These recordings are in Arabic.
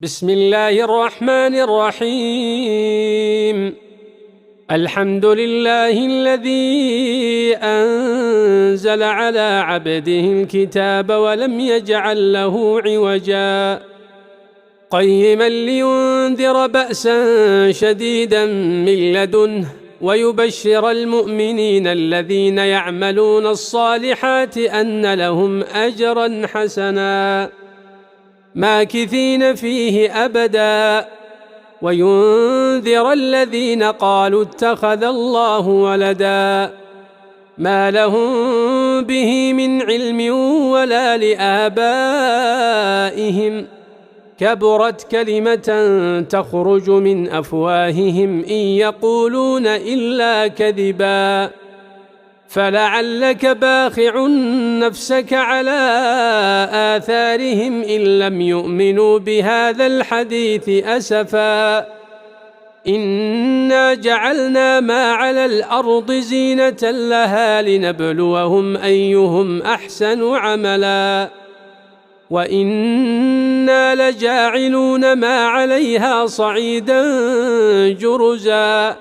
بسم الله الرحمن الرحيم. الحمد لله الذي أنزل على عبده الكتاب ولم يجعل له عوجا قيما لينذر بأسا شديدا من لدنه ويبشر المؤمنين الذين يعملون الصالحات أن لهم أجرا حسنا ماكثين فيه أبدا وينذر الذين قالوا اتخذ الله ولدا ما لهم به من علم ولا لآبائهم كبرت كلمة تخرج من أفواههم إن يقولون إلا كذبا فلعلك باخع نفسك على آثارهم إن لم يؤمنوا بهذا الحديث أسفا إنا جعلنا ما على الأرض زينة لها لنبلوهم أيهم أحسن عملا وإنا لجاعلون ما عليها صعيدا جرزا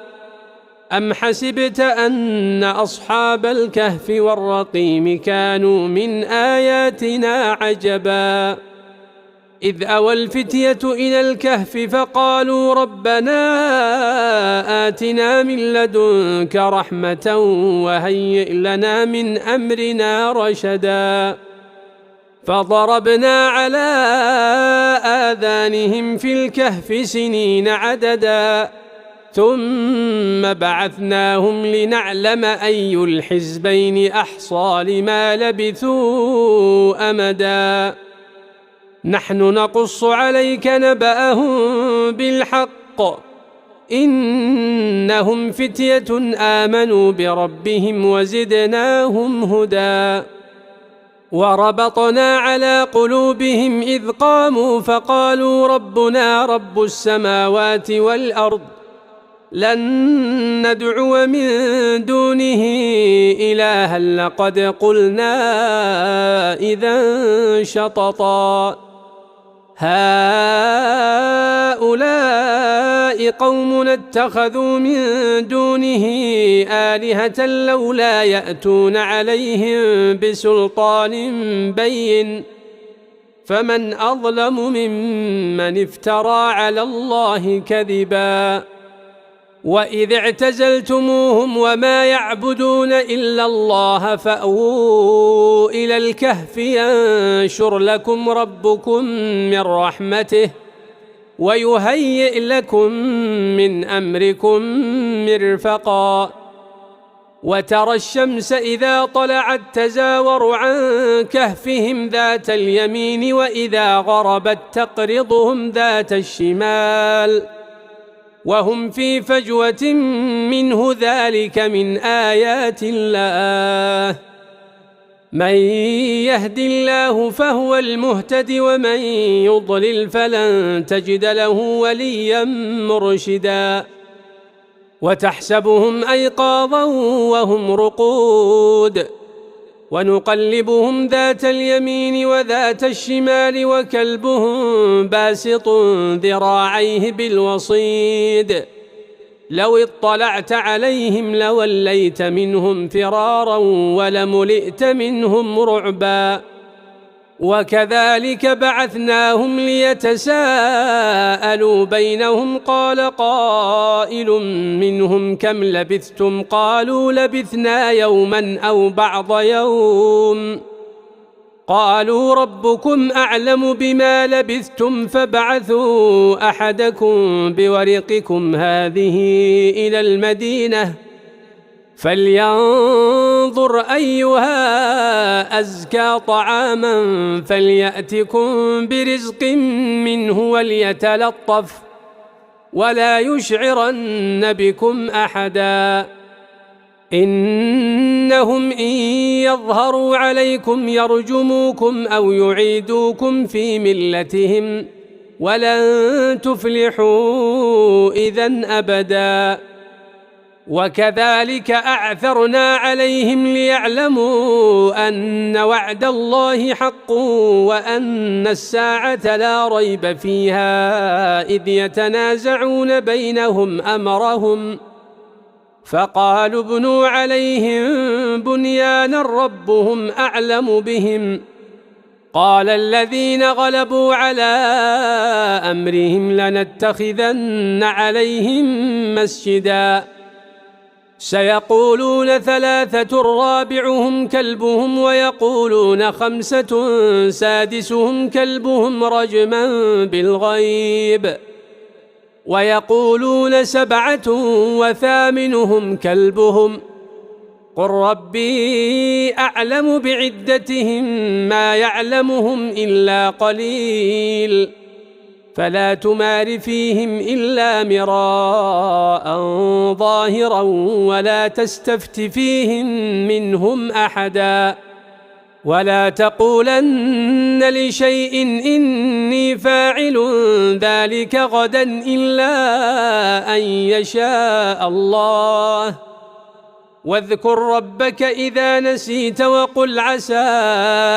أم حسبت أن أصحاب الكهف والرقيم كانوا من آياتنا عجبا إذ أوى الفتية إلى الكهف فقالوا ربنا آتنا من لدنك رحمة وهيئ لنا من أمرنا رشدا فضربنا على آذانهم في الكهف سنين عددا ثم بعثناهم لنعلم أي الحزبين أحصى لما لبثوا أمدا نحن نقص عليك نبأهم بالحق إنهم فتية آمنوا بربهم وزدناهم هدى وربطنا على قلوبهم إذ قاموا فقالوا ربنا رب السماوات والأرض لن ندعو من دونه إلها لقد قلنا إذا شططا هؤلاء قومنا اتخذوا من دونه آلهة لولا يأتون عليهم بسلطان بين فمن أظلم ممن افترى على الله كذبا وإذ اعتزلتموهم وما يعبدون إلا الله فأووا إلى الكهف ينشر لكم ربكم من رحمته ويهيئ لكم من أمركم مرفقا وترى الشمس إذا طلعت تزاور عن كهفهم ذات اليمين وإذا غربت تقرضهم ذات الشمال وهم في فجوة منه ذلك من آيات الله من يهد الله فهو المهتد ومن يضلل فلن تجد له وليا مرشدا وتحسبهم أيقاظا وهم رقود ونقلبهم ذات اليمين وذات الشمال وكلبهم باسط ذراعيه بالوصيد لو اطلعت عليهم لوليت منهم فرارا ولملئت منهم رعبا وكذلك بعثناهم ليتساءلوا بينهم قال قائل منهم كم لبثتم قالوا لبثنا يوما أو بعض يوم قالوا ربكم أعلم بما لبثتم فابعثوا أحدكم بورقكم هذه إلى المدينة فلينظر أيها أزكى طعاما فليأتكم برزق منه وليتلطف ولا يشعرن بكم أحدا إنهم إن يظهروا عليكم يرجموكم أو يعيدوكم في ملتهم ولن تفلحوا إذن أبدا وكذلك أعثرنا عليهم ليعلموا أن وعد الله حق وأن الساعة لا ريب فيها إذ يتنازعون بينهم أمرهم فقالوا ابنوا عليهم بنيانا ربهم أعلم بهم قال الذين غلبوا على أمرهم لنتخذن عليهم مسجدا سيقولون ثلاثة رابعهم كلبهم ويقولون خمسة سادسهم كلبهم رجما بالغيب ويقولون سبعة وثامنهم كلبهم قل ربي أعلم بعدتهم ما يعلمهم إلا قليل فلا تمار فيهم إلا مراء ظاهرا ولا تستفت فيهم منهم أحدا ولا تقولن لشيء إني فاعل ذلك غدا إلا أن يشاء الله واذكر ربك إذا نسيت وقل عسى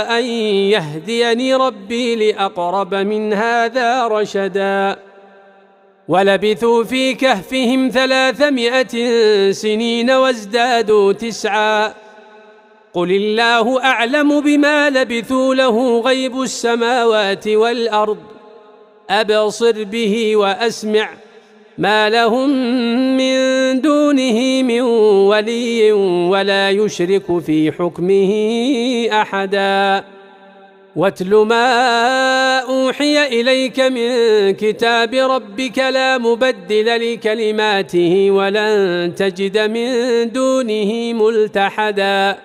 أن يهديني ربي لأقرب من هذا رشدا ولبثوا في كهفهم 300 سنين وازدادوا 9 قل الله أعلم بما لبثوا له غيب السماوات والأرض أبصر به وأسمع ما لهم من دونه من ولي ولا يشرك في حكمه أحدا واتل ما أوحي إليك من كتاب ربك لا مبدل لكلماته ولن تجد من دونه ملتحدا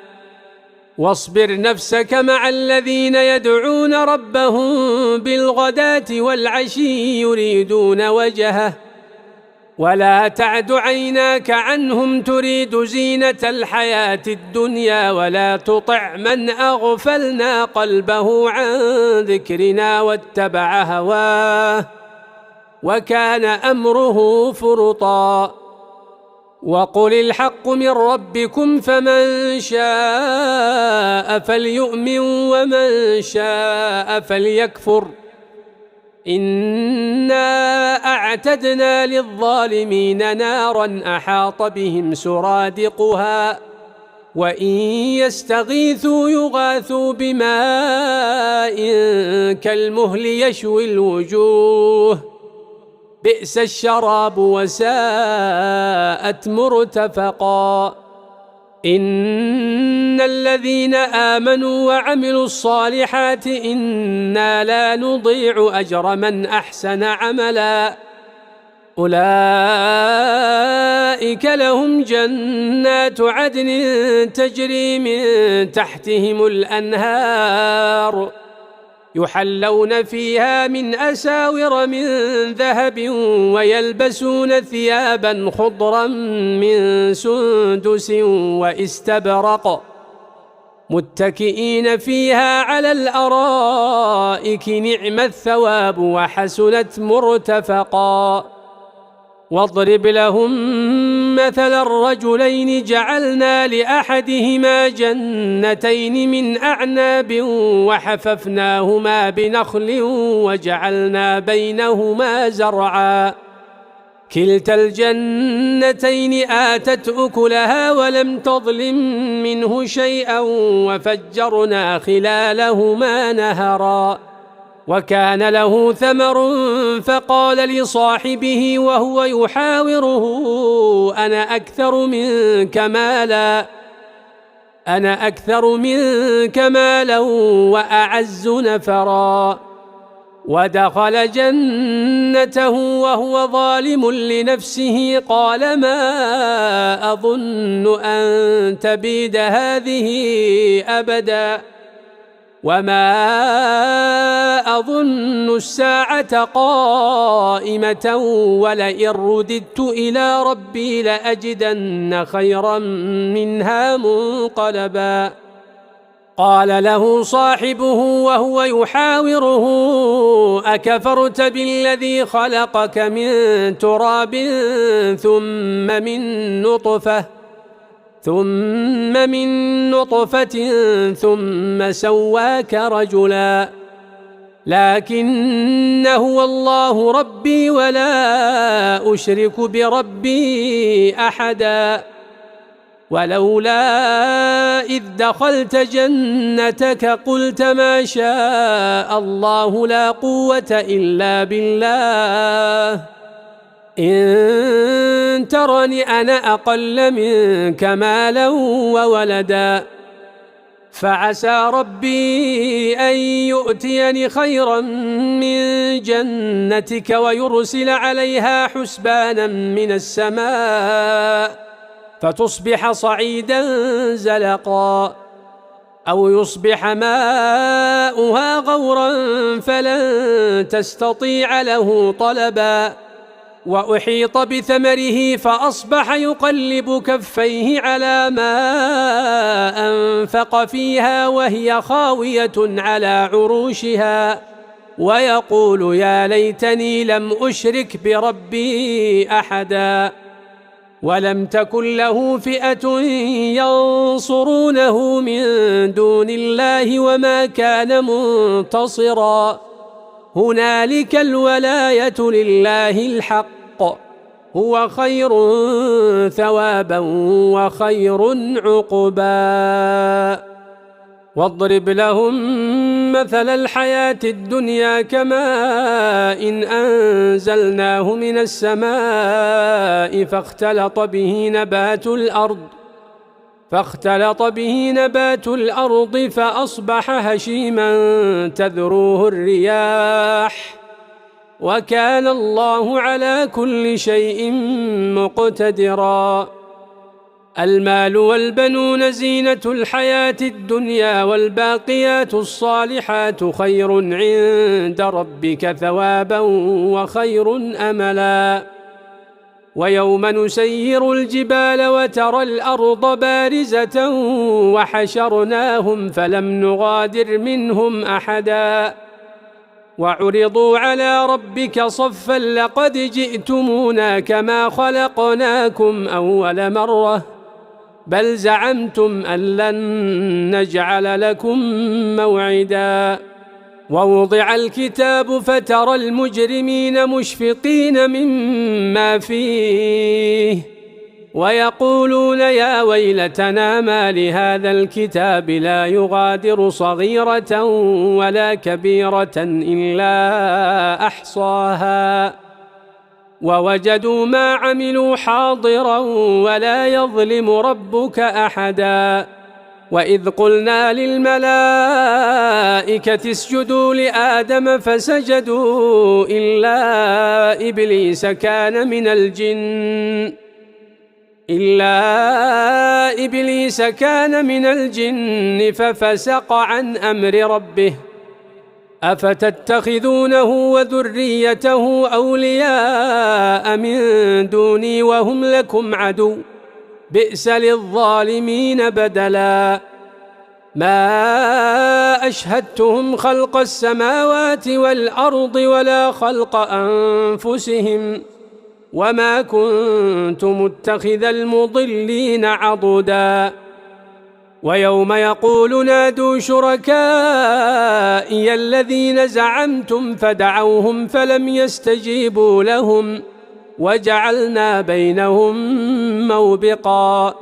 واصبر نفسك مع الذين يدعون ربهم بالغداة والعشي يريدون وجهه ولا تعد عيناك عنهم تريد زينة الحياة الدنيا ولا تطع من أغفلنا قلبه عن ذكرنا واتبع هواه وكان أمره فرطا وقل الحق من ربكم فمن شاء فليؤمن ومن شاء فليكفر إنا أعتدنا للظالمين نارا أحاط بهم سرادقها وإن يستغيثوا يغاثوا بماء كالمهل يشوي الوجوه بئس الشراب وساءت مرتفقا إن الذين آمنوا وعملوا الصالحات إنا لا نضيع أجر من أحسن عملا أولئك لهم جنات عدن تجري من تحتهم الأنهار يحلون فيها من أساور من ذهب ويلبسون ثيابا خضرا من سندس واستبرق متكئين فيها على الأرائك نعم الثواب وحسنت مرتفقا واضرب لهم مثل الرجلين جعلنا لأحدهما جنتين من أعناب وحففناهما بنخل وجعلنا بينهما زرعا كلتا الجنتين آتت أكلها ولم تظلم منه شيئا وفجرنا خلالهما نهرا وكان له ثمر فقال لصاحبه وهو يحاوره أنا أكثر منك مالا وأعز نفرا ودخل جنته وهو ظالم لنفسه قال ما أظن أن تبيد هذه أبدا وما أظن الساعة قائمة ولئن رددت إلى ربي لأجدن خيرا منها منقلبا قال له صاحبه وهو يحاوره: أكفرت بالذي خلقك من تراب ثم من نطفة ثم سواك رجلا لكن هو الله ربي ولا أشرك بربي أحدا ولولا إذ دخلت جنتك قلت ما شاء الله لا قوة إلا بالله إن ترني أنا أقل منك مالا وولدا فعسى ربي أن يؤتيني خيرا من جنتك ويرسل عليها حسبانا من السماء فتصبح صعيدا زلقا أو يصبح ماؤها غورا فلن تستطيع له طلبا وأحيط بثمره فأصبح يقلب كفيه على ما أنفق فيها وهي خاوية على عروشها ويقول يا ليتني لم أشرك بربي أحدا ولم تكن له فئة ينصرونه من دون الله وما كان منتصرا هنالك الولاية لله الحق هو خير ثوابا وخير عقبا واضرب لهم مثل الحياة الدنيا كماء إن أنزلناه من السماء فاختلط به نبات الأرض فأصبح هشيما تذروه الرياح وكان الله على كل شيء مقتدرا المال والبنون زينة الحياة الدنيا والباقيات الصالحات خير عند ربك ثوابا وخير أملا ويوم نسير الجبال وترى الأرض بارزة وحشرناهم فلم نغادر منهم أحدا وعرضوا على ربك صفا لقد جئتمونا كما خلقناكم أول مرة بل زعمتم أن لن نجعل لكم موعدا ووضع الكتاب فترى المجرمين مشفقين مما فيه ويقولون يا ويلتنا ما لهذا الكتاب لا يغادر صغيرة ولا كبيرة إلا أحصاها ووجدوا ما عملوا حاضرا ولا يظلم ربك أحدا وإذ قلنا للملائكة اسجدوا لآدم فسجدوا إلا إبليس كان من الجن ففسق عن أمر ربه أفتتخذونه وذريته أولياء من دوني وهم لكم عدو بئس للظالمين بدلا ما أشهدتهم خلق السماوات والأرض ولا خلق أنفسهم وما كنت متخذ المضلين عضدا ويوم يقول نادوا شركائي الذين زعمتم فدعوهم فلم يستجيبوا لهم وجعلنا بينهم موبقا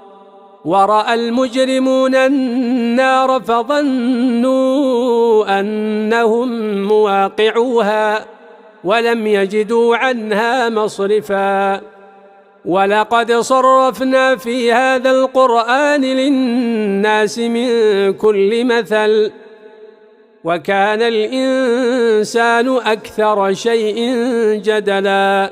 ورأى المجرمون النار فظنوا أنهم مواقعوها ولم يجدوا عنها مصرفا ولقد صرفنا في هذا القرآن للناس من كل مثل وكان الإنسان أكثر شيء جدلا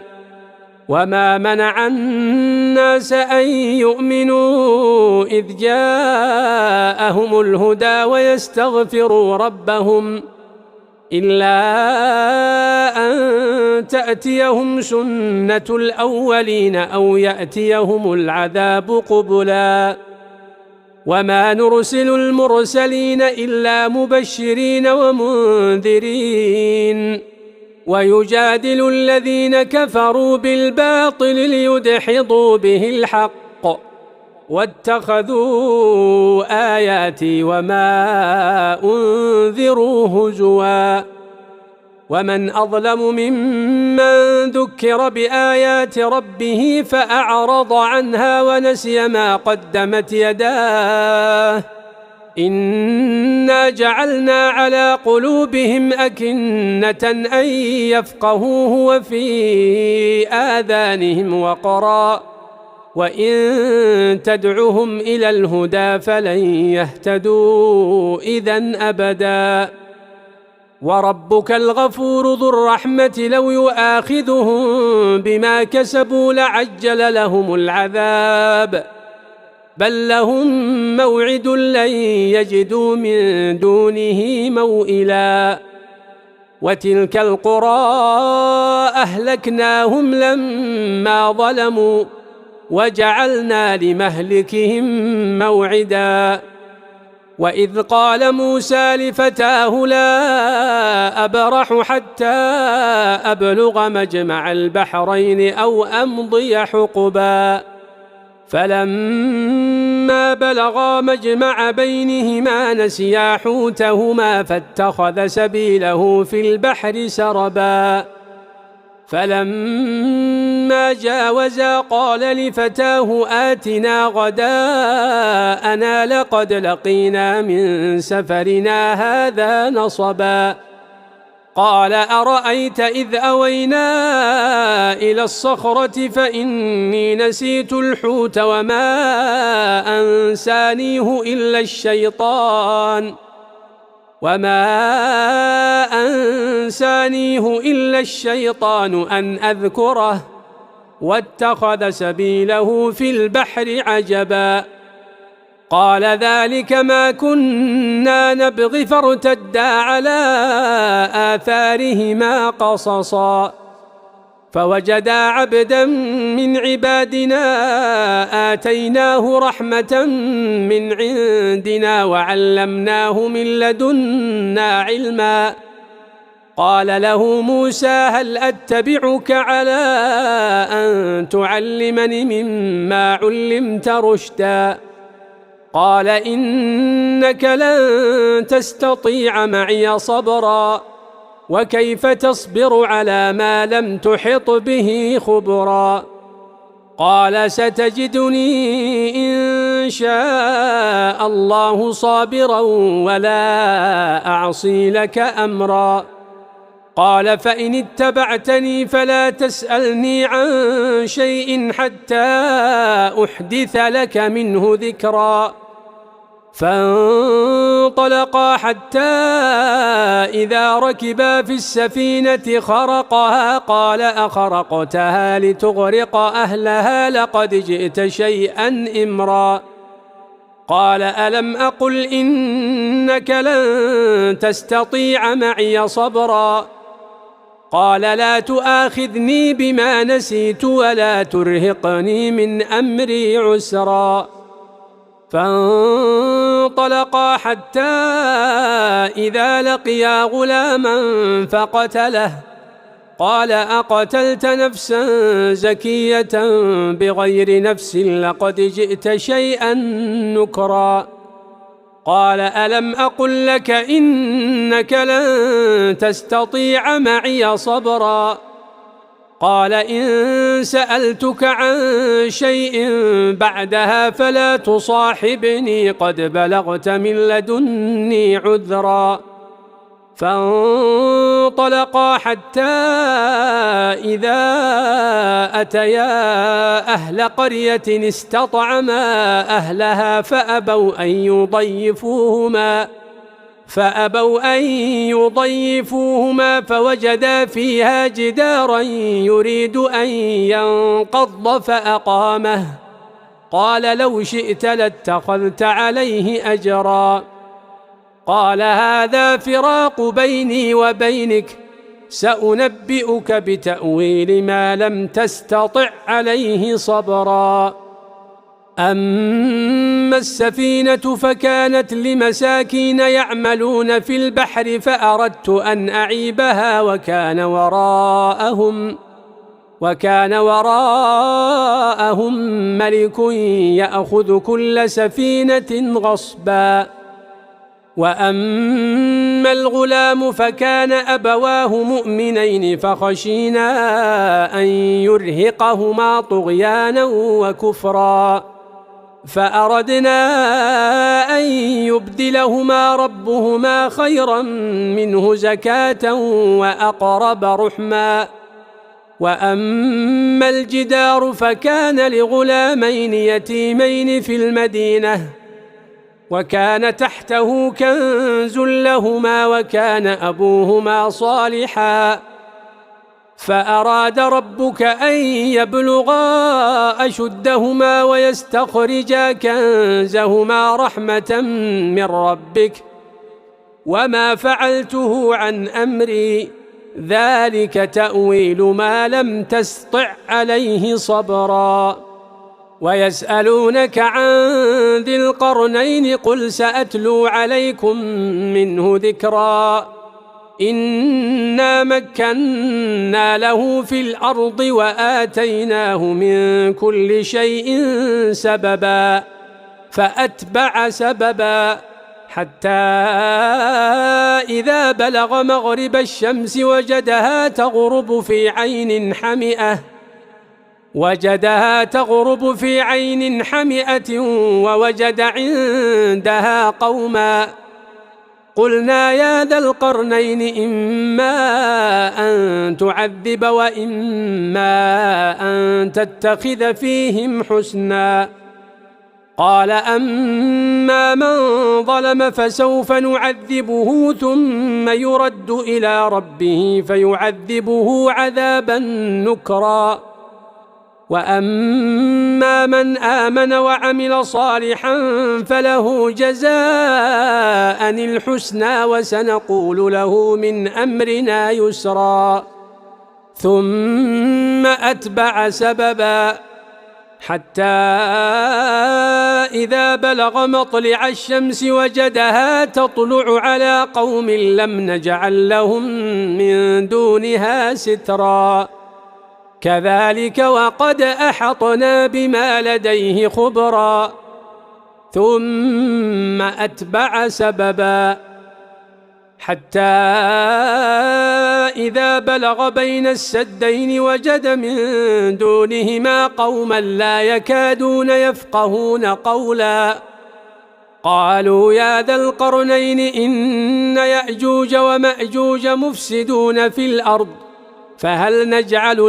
وما منع الناس أن يؤمنوا إذ جاءهم الهدى ويستغفروا ربهم إلا أن تأتيهم سنة الأولين أو يأتيهم العذاب قبلا وما نرسل المرسلين إلا مبشرين ومنذرين ويجادل الذين كفروا بالباطل ليدحضوا به الحق واتخذوا آياتي وما أنذروا هزوا ومن أظلم ممن ذكر بآيات ربه فأعرض عنها ونسي ما قدمت يداه إنا جعلنا على قلوبهم أكنة أن يفقهوه وفي آذانهم وقرا وإن تدعهم إلى الهدى فلن يهتدوا إذن أبدا وربك الغفور ذو الرحمة لو يؤاخذهم بما كسبوا لعجل لهم العذاب بل لهم موعد لن يجدوا من دونه موئلا وتلك القرى أهلكناهم لما ظلموا وجعلنا لمهلكهم موعدا وإذ قال موسى لفتاه لا أبرح حتى أبلغ مجمع البحرين أو أمضي حقبا فلما بلغا مجمع بينهما نسيا حوتهما فاتخذ سبيله في البحر سربا فلما جاوزا قال لفتاه آتنا غداءنا لقد لقينا من سفرنا هذا نصبا قال أرأيت إذ أوينا إلى الصخرة فإني نسيت الحوت وما أنسانيه إلا الشيطان أن أذكره واتخذ سبيله في البحر عجبا قال ذلك ما كنا نبغي فارتدا على آثارهما قصصا فوجدا عبدا من عبادنا آتيناه رحمة من عندنا وعلمناه من لدنا علما قال له موسى هل أتبعك على أن تعلمني مما علمت رشدا قال إنك لن تستطيع معي صبرا وكيف تصبر على ما لم تحط به خبرا قال ستجدني إن شاء الله صابرا ولا أعصي لك أمرا قال فإن اتبعتني فلا تسألني عن شيء حتى أحدث لك منه ذكرا فانطلقا حتى إذا ركبا في السفينة خرقها قال أخرقتها لتغرق أهلها لقد جئت شيئا إمرا قال ألم أقل إنك لن تستطيع معي صبرا قال لا تؤاخذني بما نسيت ولا ترهقني من أمري عسرا فانطلقا حتى إذا لقيا غلاما فقتله قال أقتلت نفسا زكية بغير نفس لقد جئت شيئا نكرا قال ألم أقل لك إنك لن تستطيع معي صبرا قال إن سألتك عن شيء بعدها فلا تصاحبني قد بلغت من لدني عذرا فانطلقا حتى إذا أتيا أهل قرية استطعما أهلها فأبوا أن يضيفوهما فوجدا فيها جدارا يريد أن ينقض فأقامه قال لو شئت لاتخذت عليه أجرا قال هذا فراق بيني وبينك سأنبئك بتأويل ما لم تستطع عليه صبرا أما السفينة فكانت لمساكين يعملون في البحر فأردت أن أعيبها وكان وراءهم ملك يأخذ كل سفينة غصبا. وأما الغلام فكان أبواه مؤمنين فخشينا أن يرهقهما طغيانا وكفرا فأردنا أن يبدلهما ربهما خيرا منه زكاة وأقرب رحما. وأما الجدار فكان لغلامين يتيمين في المدينة وكان تحته كنز لهما وكان أبوهما صالحا فأراد ربك أن يبلغا أشدهما ويستخرجا كنزهما رحمة من ربك وما فعلته عن أمري ذلك تأويل ما لم تستطع عليه صبرا. ويسألونك عن ذي القرنين قل سأتلو عليكم منه ذكرا. إنا مكنا له في الأرض وآتيناه من كل شيء سببا فأتبع سببا حتى إذا بلغ مغرب الشمس وجدها تغرب في عين حمئة ووجد عندها قوما قلنا يا ذا القرنين إما أن تعذب وإما أن تتخذ فيهم حسنا. قال أما من ظلم فسوف نعذبه ثم يرد إلى ربه فيعذبه عذابا نكرا. وأما من آمن وعمل صالحا فله جزاء الحسنى وسنقول له من أمرنا يسرا. ثم أتبع سببا حتى إذا بلغ مطلع الشمس وجدها تطلع على قوم لم نجعل لهم من دونها سترا. كذلك وقد أحطنا بما لديه خبرا. ثم أتبع سببا حتى إذا بلغ بين السدين وجد من دونهما قوما لا يكادون يفقهون قولا. قالوا يا ذا القرنين إن يأجوج ومأجوج مفسدون في الأرض فهل نجعل